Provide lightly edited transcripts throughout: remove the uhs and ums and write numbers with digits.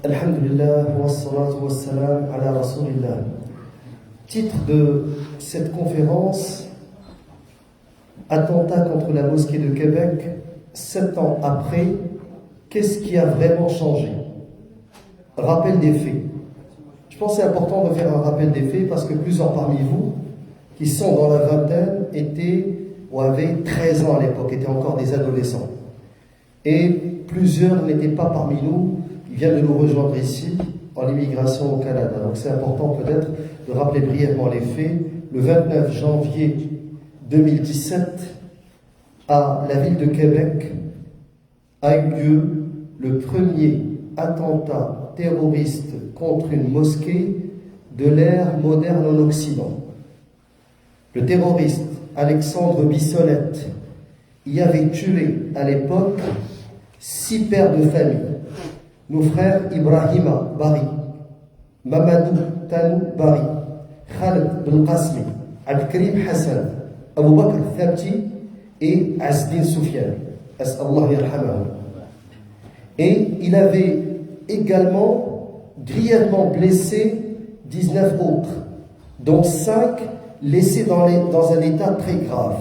Alhamdulillah, wassalatu wassalam ala rasulillah. Titre de cette conférence: Attentat contre la mosquée de Québec, 7 ans après, qu'est-ce qui a vraiment changé? Rappel des faits. Je pense que c'est important de faire un rappel des faits parce que plusieurs parmi vous, qui sont dans la vingtaine, étaient ou avaient 13 ans à l'époque, étaient encore des adolescents. Et plusieurs n'étaient pas parmi nous. Il vient de nous rejoindre ici, en immigration au Canada. Donc c'est important peut-être de rappeler brièvement les faits. Le 29 janvier 2017, à la ville de Québec, a eu lieu le premier attentat terroriste contre une mosquée de l'ère moderne en Occident. Le terroriste Alexandre Bissonnette y avait tué à l'époque 6 pères de famille. Nos frères Ibrahima Bari, Mamadou Tanou Bari, Khaled Ben Qasmi, Abdelkarim Hassan, Abu Bakr Thabti et Asdin Soufiane. As-Allah yarhamahu. Et il avait également grièvement blessé 19 autres, dont 5 laissés dans un état très grave.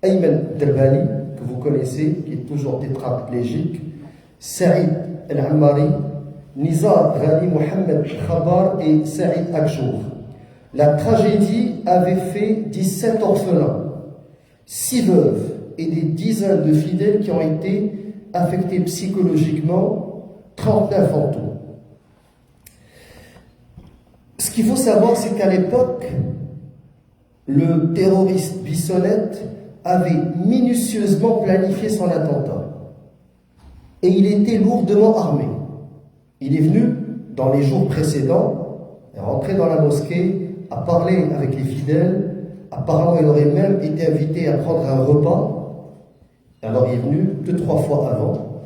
Ayman Derbali, que vous connaissez, qui est toujours tétraplégique, Saïd El-Ammari, Nizar Ghani Mohamed Khabar et Saïd Akjour. La tragédie avait fait 17 orphelins, 6 veuves et des dizaines de fidèles qui ont été affectés psychologiquement, 39 en tout. Ce qu'il faut savoir, c'est qu'à l'époque, le terroriste Bissonnette avait minutieusement planifié son attentat. Et il était lourdement armé. Il est venu, dans les jours précédents, est rentré dans la mosquée, a parlé avec les fidèles. Apparemment, il aurait même été invité à prendre un repas. Alors, il est venu 2-3 fois avant.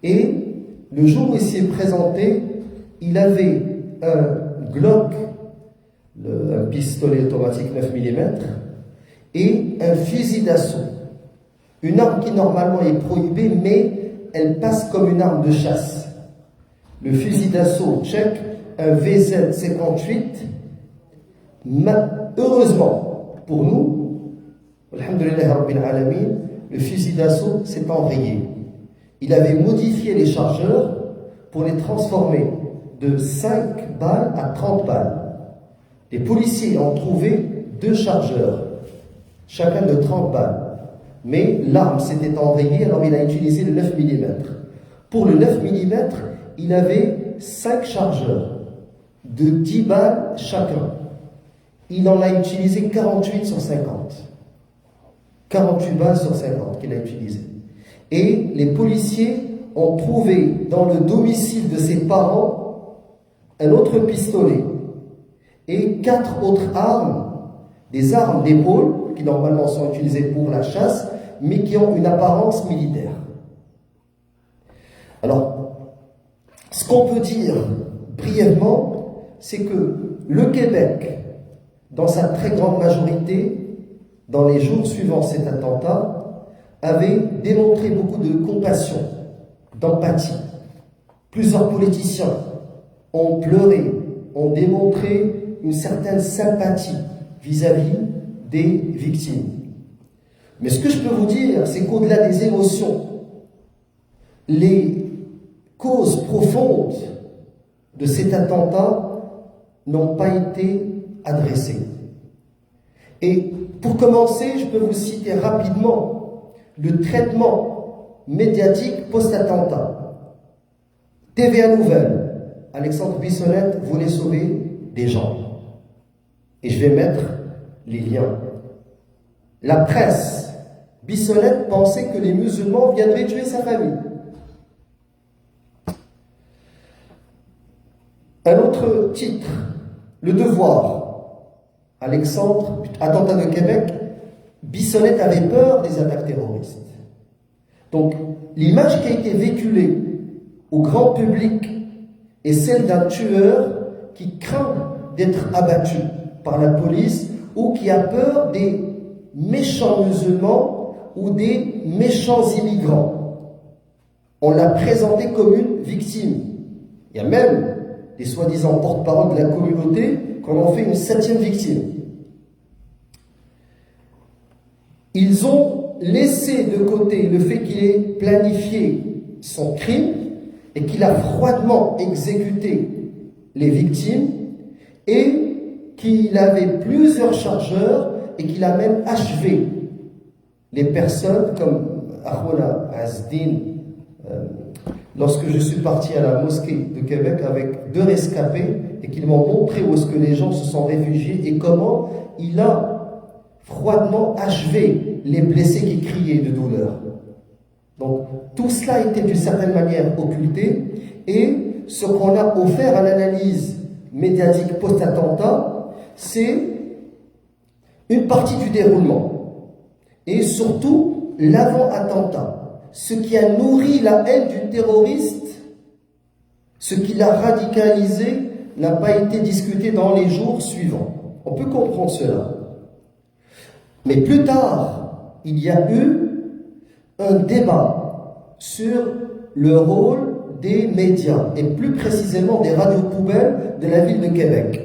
Et le jour où il s'y est présenté, il avait un Glock, un pistolet automatique 9 mm, et un fusil d'assaut. Une arme qui normalement est prohibée, mais elle passe comme une arme de chasse. Le fusil d'assaut tchèque, un VZ-58, heureusement pour nous, alhamdulillah rabbil alamin, le fusil d'assaut s'est enrayé. Il avait modifié les chargeurs pour les transformer de 5 balles à 30 balles. Les policiers ont trouvé 2 chargeurs, chacun de 30 balles. Mais l'arme s'était enrayée, alors il a utilisé le 9 mm. Pour le 9 mm, il avait 5 chargeurs de 10 balles chacun. Il en a utilisé 48 sur 50. 48 balles sur 50 qu'il a utilisé. Et les policiers ont trouvé dans le domicile de ses parents un autre pistolet et 4 autres armes, des armes d'épaule qui normalement sont utilisées pour la chasse, mais qui ont une apparence militaire. Alors, ce qu'on peut dire brièvement, c'est que le Québec, dans sa très grande majorité, dans les jours suivant cet attentat, avait démontré beaucoup de compassion, d'empathie. Plusieurs politiciens ont pleuré, ont démontré une certaine sympathie vis-à-vis des victimes. Mais ce que je peux vous dire, c'est qu'au-delà des émotions, les causes profondes de cet attentat n'ont pas été adressées. Et pour commencer, je peux vous citer rapidement le traitement médiatique post-attentat. TVA Nouvelles, Alexandre Bissonnette voulait sauver des gens. Et je vais mettre les liens. La presse, Bissonnette pensait que les musulmans viendraient tuer sa famille. Un autre titre, Le Devoir, Alexandre, attentat de Québec, Bissonnette avait peur des attaques terroristes. Donc, l'image qui a été véhiculée au grand public est celle d'un tueur qui craint d'être abattu par la police ou qui a peur des méchants musulmans ou des méchants immigrants. On l'a présenté comme une victime. Il y a même des soi-disant porte-parole de la communauté qu'on en fait une 7e victime. Ils ont laissé de côté le fait qu'il ait planifié son crime et qu'il a froidement exécuté les victimes et qu'il avait plusieurs chargeurs et qu'il a même achevé les personnes comme Ahwana Azdin. Lorsque je suis parti à la mosquée de Québec avec 2 rescapés et qu'ils m'ont montré où est-ce que les gens se sont réfugiés et comment il a froidement achevé les blessés qui criaient de douleur. Donc tout cela était d'une certaine manière occulté et ce qu'on a offert à l'analyse médiatique post-attentat, c'est une partie du déroulement et surtout l'avant-attentat. Ce qui a nourri la haine du terroriste, ce qui l'a radicalisé, n'a pas été discuté dans les jours suivants. On peut comprendre cela. Mais plus tard, il y a eu un débat sur le rôle des médias, et plus précisément des radios poubelles de la ville de Québec.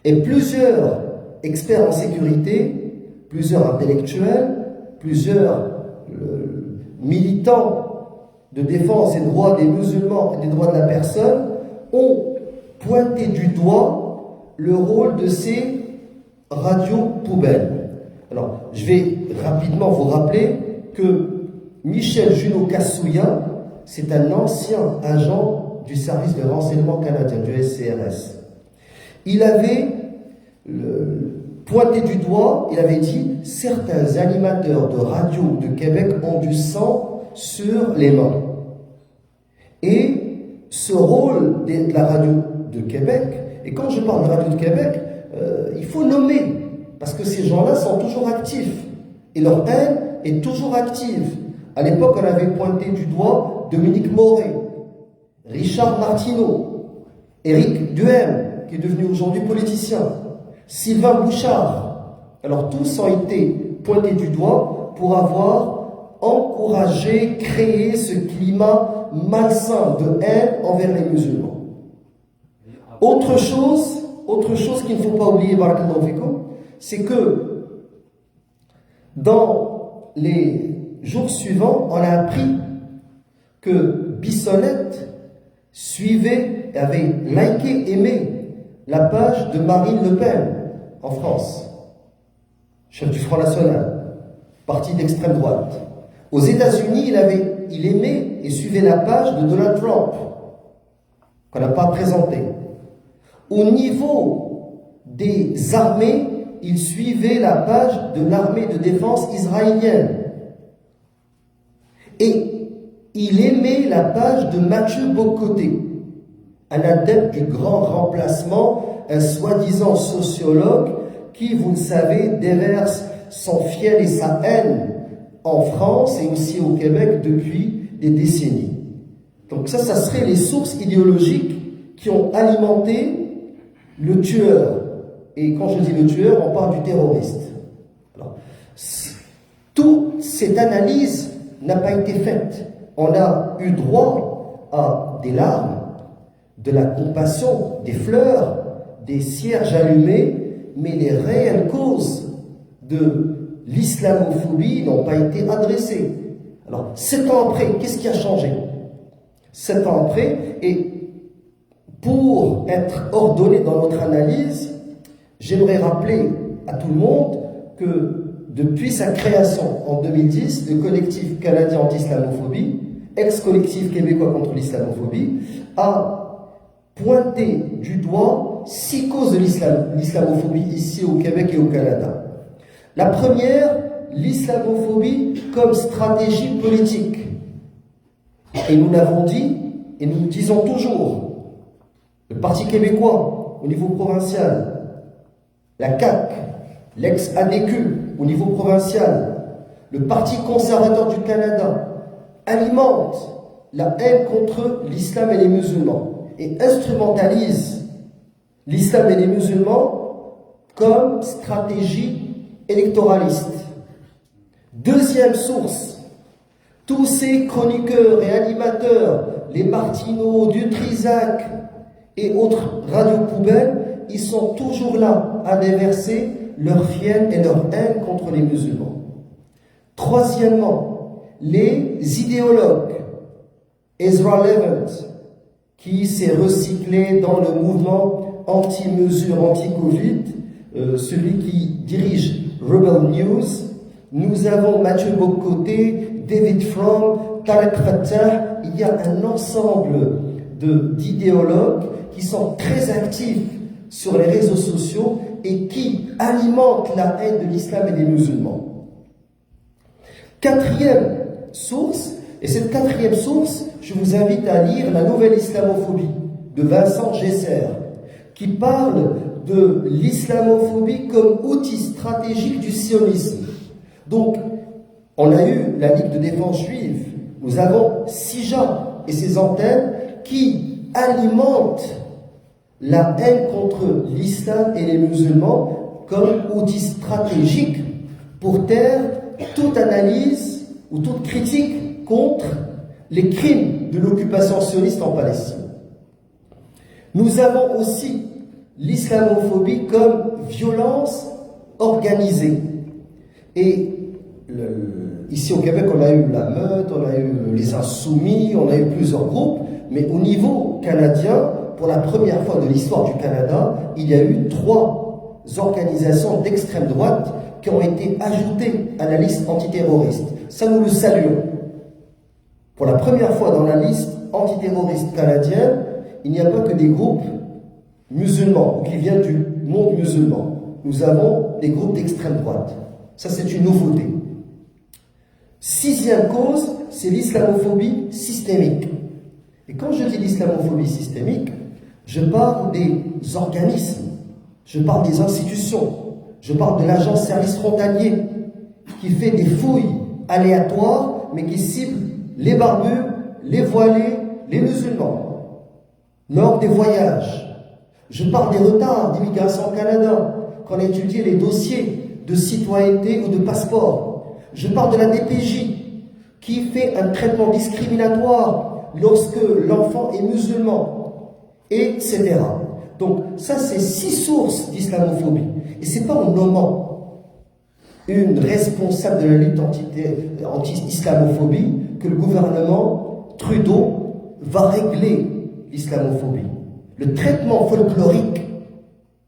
Et plusieurs experts en sécurité, plusieurs intellectuels, plusieurs militants de défense des droits des musulmans et des droits de la personne ont pointé du doigt le rôle de ces radios poubelles. Alors, je vais rapidement vous rappeler que Michel Junot Kassouya, c'est un ancien agent du service de renseignement canadien, du SCRS. Il avait pointé du doigt, il avait dit « Certains animateurs de radio de Québec ont du sang sur les mains. » Et ce rôle de la radio de Québec, et quand je parle de radio de Québec, il faut nommer, parce que ces gens-là sont toujours actifs, et leur haine est toujours active. À l'époque, on avait pointé du doigt Dominique Moret, Richard Martineau, Éric Duhem, qui est devenu aujourd'hui politicien, Sylvain Bouchard. Alors tous ont été pointés du doigt pour avoir encouragé, créé ce climat malsain de haine envers les musulmans. Autre chose qu'il ne faut pas oublier, barakallahu fikum, c'est que dans les jours suivants, on a appris que Bissonnette suivait, avait liké, aimé la page de Marine Le Pen en France, chef du Front National, parti d'extrême droite. Aux États-Unis, il aimait et suivait la page de Donald Trump, qu'on n'a pas présenté. Au niveau des armées, il suivait la page de l'armée de défense israélienne. Et il aimait la page de Mathieu Bocoté, un adepte du grand remplacement, un soi-disant sociologue qui, vous le savez, déverse son fiel et sa haine en France et aussi au Québec depuis des décennies. Donc ça serait les sources idéologiques qui ont alimenté le tueur. Et quand je dis le tueur, on parle du terroriste. Alors, toute cette analyse n'a pas été faite. On a eu droit à des larmes, de la compassion, des fleurs, des cierges allumés, mais les réelles causes de l'islamophobie n'ont pas été adressées. Alors, 7 ans après, qu'est-ce qui a changé? 7 ans après, et pour être ordonné dans notre analyse, j'aimerais rappeler à tout le monde que depuis sa création en 2010, le collectif canadien anti-islamophobie, ex-collectif québécois contre l'islamophobie, a pointé du doigt 6 causes de l'islamophobie ici au Québec et au Canada. La première, l'islamophobie comme stratégie politique. Et nous l'avons dit, et nous le disons toujours, le Parti québécois au niveau provincial, la CAQ, l'ex-ADQ au niveau provincial, le Parti conservateur du Canada alimente la haine contre l'islam et les musulmans et instrumentalise l'islam et les musulmans comme stratégie électoraliste. Deuxième source, tous ces chroniqueurs et animateurs les Martineau, du Trisac et autres radios poubelles, ils sont toujours là à déverser leur fiel et leur haine contre les musulmans. Troisièmement, les idéologues, Ezra Levant, qui s'est recyclé dans le mouvement anti-mesure, anti-Covid, celui qui dirige Rebel News. Nous avons Mathieu Bocoté, David Fromm, Tarek Fattah. Il y a un ensemble d'idéologues qui sont très actifs sur les réseaux sociaux et qui alimentent la haine de l'islam et des musulmans. Quatrième source, et cette quatrième source, je vous invite à lire La Nouvelle Islamophobie de Vincent Gesser, qui parle de l'islamophobie comme outil stratégique du sionisme. Donc, on a eu la Ligue de défense juive, nous avons Sija et ses antennes qui alimentent la haine contre l'islam et les musulmans comme outil stratégique pour taire toute analyse ou toute critique contre les crimes de l'occupation sioniste en Palestine. Nous avons aussi l'islamophobie comme violence organisée. Et ici au Québec, on a eu la Meute, on a eu les Insoumis, on a eu plusieurs groupes, mais au niveau canadien, pour la première fois de l'histoire du Canada, il y a eu 3 organisations d'extrême droite qui ont été ajoutées à la liste antiterroriste. Ça, nous le saluons. Pour la première fois dans la liste antiterroriste canadienne, il n'y a pas que des groupes musulmans qui viennent du monde musulman. Nous avons des groupes d'extrême droite. Ça, c'est une nouveauté. 6e cause, c'est l'islamophobie systémique. Et quand je dis l'islamophobie systémique, je parle des organismes, je parle des institutions, je parle de l'agence service frontalier qui fait des fouilles aléatoires, mais qui cible les barbus, les voilés, les musulmans, lors des voyages. Je parle des retards d'immigration au Canada, quand on a étudié les dossiers de citoyenneté ou de passeport. Je parle de la DPJ, qui fait un traitement discriminatoire lorsque l'enfant est musulman, etc. Donc ça, c'est 6 sources d'islamophobie. Et c'est pas en nommant une responsable de la lutte anti-islamophobie que le gouvernement Trudeau va régler l'islamophobie. Le traitement folklorique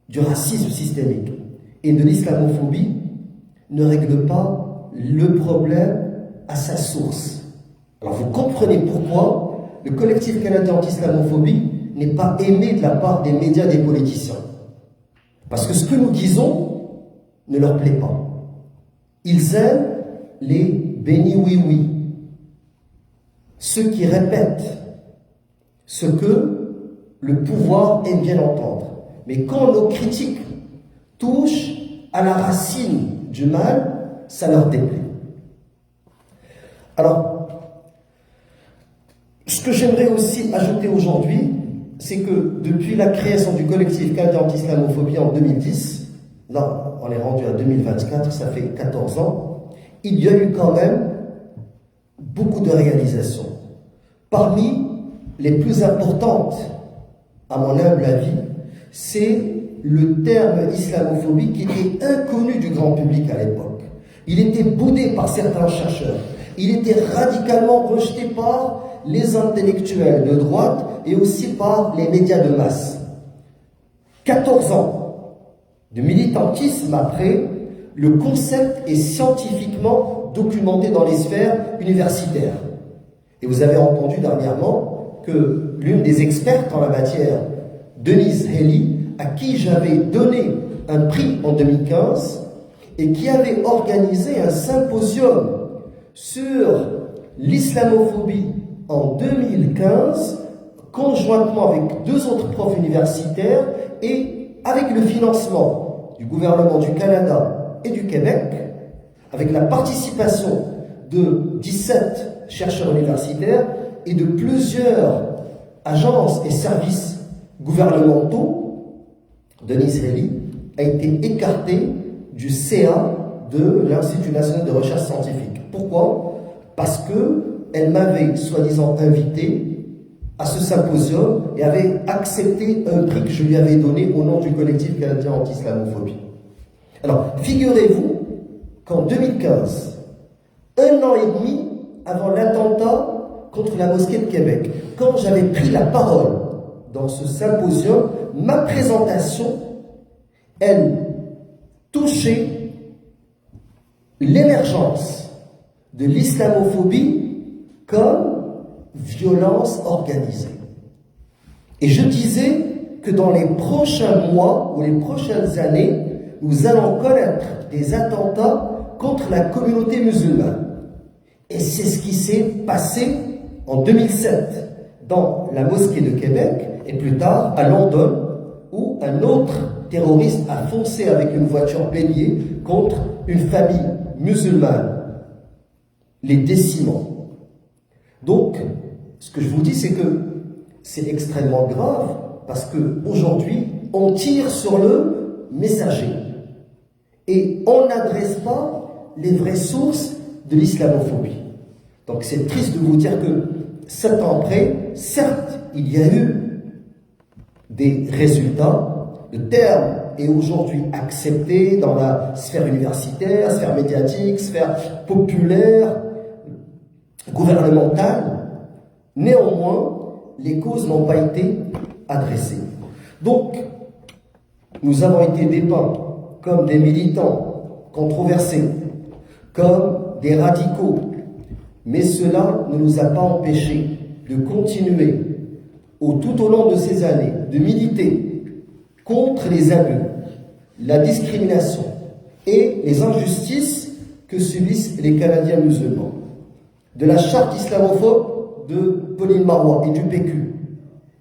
du racisme systémique et de l'islamophobie ne règle pas le problème à sa source. Alors vous comprenez pourquoi le collectif canadien anti-islamophobie n'est pas aimé de la part des médias et des politiciens. Parce que ce que nous disons ne leur plaît pas. Ils aiment les béni oui-oui, ceux qui répètent ce que le pouvoir aime bien entendre. Mais quand nos critiques touchent à la racine du mal, ça leur déplaît. Alors, ce que j'aimerais aussi ajouter aujourd'hui, c'est que depuis la création du collectif canadien anti-islamophobie en 2010, là on est rendu à 2024, ça fait 14 ans, il y a eu quand même beaucoup de réalisations. Parmi les plus importantes, à mon humble avis, c'est le terme islamophobie qui était inconnu du grand public à l'époque. Il était boudé par certains chercheurs. Il était radicalement rejeté par les intellectuels de droite et aussi par les médias de masse. 14 ans de militantisme après, le concept est scientifiquement documenté dans les sphères universitaires. Et vous avez entendu dernièrement que l'une des expertes en la matière, Denise Haley, à qui j'avais donné un prix en 2015 et qui avait organisé un symposium sur l'islamophobie en 2015, conjointement avec 2 autres profs universitaires et avec le financement du gouvernement du Canada et du Québec, avec la participation de 17 chercheurs universitaires et de plusieurs agences et services gouvernementaux. Denise Haley a été écartée du CA de l'Institut national de recherche scientifique. Pourquoi? Parce qu'elle m'avait soi-disant invité à ce symposium et avait accepté un prix que je lui avais donné au nom du collectif canadien anti-islamophobie. Alors, figurez-vous qu'en 2015, un an et demi avant l'attentat contre la mosquée de Québec, quand j'avais pris la parole dans ce symposium, ma présentation, elle touchait l'émergence de l'islamophobie comme violence organisée. Et je disais que dans les prochains mois ou les prochaines années, nous allons connaître des attentats contre la communauté musulmane. Et c'est ce qui s'est passé en 2007 dans la mosquée de Québec et plus tard à London, où un autre terroriste a foncé avec une voiture bélier contre une famille musulmane, les décimant. Donc, ce que je vous dis, c'est que c'est extrêmement grave parce qu'aujourd'hui, on tire sur le messager et on n'adresse pas les vraies sources de l'islamophobie. Donc c'est triste de vous dire que 7 ans après, certes, il y a eu des résultats. Le terme est aujourd'hui accepté dans la sphère universitaire, sphère médiatique, sphère populaire, gouvernementale. Néanmoins, les causes n'ont pas été adressées. Donc, nous avons été dépeints comme des militants controversés, comme des radicaux, mais cela ne nous a pas empêchés de continuer tout au long de ces années, de militer contre les abus, la discrimination et les injustices que subissent les Canadiens musulmans. De la charte islamophobe de Pauline Marois et du PQ.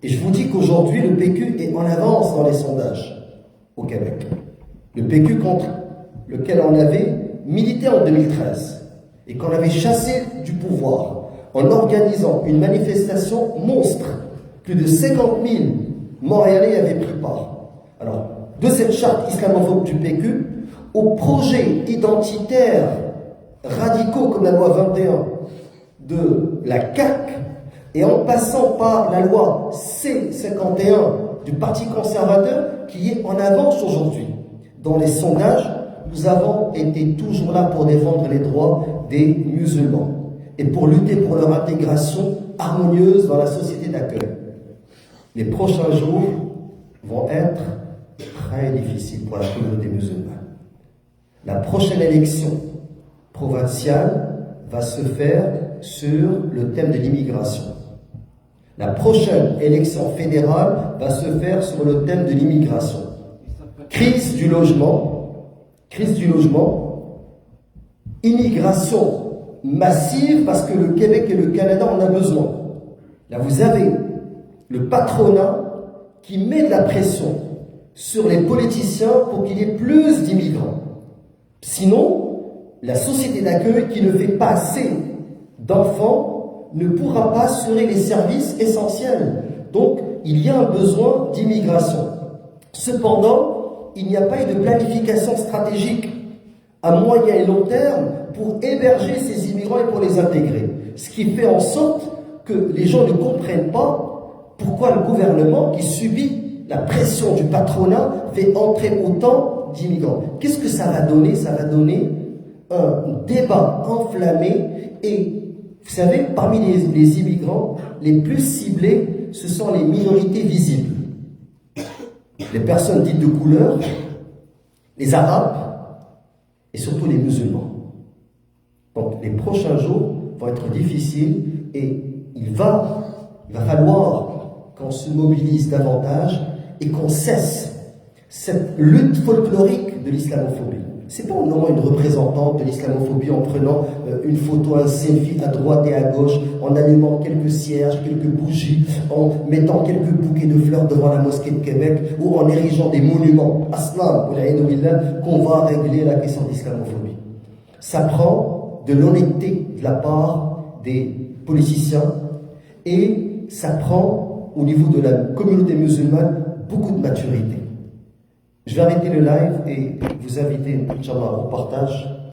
Et je vous dis qu'aujourd'hui, le PQ est en avance dans les sondages au Québec. Le PQ contre lequel on avait milité en 2013 et qu'on avait chassé du pouvoir en organisant une manifestation monstre. Plus de 50 000 Montréalais avaient pris part. Alors, de cette charte islamophobe du PQ aux projets identitaires radicaux comme la loi 21 de la CAQ et en passant par la loi C-51 du Parti conservateur qui est en avance aujourd'hui. Dans les sondages, nous avons été toujours là pour défendre les droits des musulmans et pour lutter pour leur intégration harmonieuse dans la société d'accueil. Les prochains jours vont être très difficiles pour la communauté musulmane. La prochaine élection provinciale va se faire sur le thème de l'immigration. La prochaine élection fédérale va se faire sur le thème de l'immigration. Crise du logement, immigration massive parce que le Québec et le Canada en a besoin. Là, vous avez le patronat qui met de la pression sur les politiciens pour qu'il y ait plus d'immigrants. Sinon, la société d'accueil qui ne fait pas assez d'enfants ne pourra pas assurer les services essentiels. Donc, il y a un besoin d'immigration. Cependant, il n'y a pas eu de planification stratégique à moyen et long terme pour héberger ces immigrants et pour les intégrer. Ce qui fait en sorte que les gens ne comprennent pas pourquoi le gouvernement, qui subit la pression du patronat, fait entrer autant d'immigrants. Qu'est-ce que ça va donner? Ça va donner un débat enflammé et, vous savez, parmi les immigrants, les plus ciblés, ce sont les minorités visibles. Les personnes dites de couleur, les Arabes et surtout les musulmans. Donc les prochains jours vont être difficiles et il va falloir qu'on se mobilise davantage et qu'on cesse cette lutte folklorique de l'islamophobie. C'est pas en nommant une représentante de l'islamophobie en prenant une photo, un selfie à droite et à gauche, en allumant quelques cierges, quelques bougies, en mettant quelques bouquets de fleurs devant la mosquée de Québec ou en érigeant des monuments aslam qu'on va régler la question de l'islamophobie. Ça prend de l'honnêteté de la part des politiciens et ça prend au niveau de la communauté musulmane beaucoup de maturité. Je vais arrêter le live et vous inviter, Inch'Allah, au partage.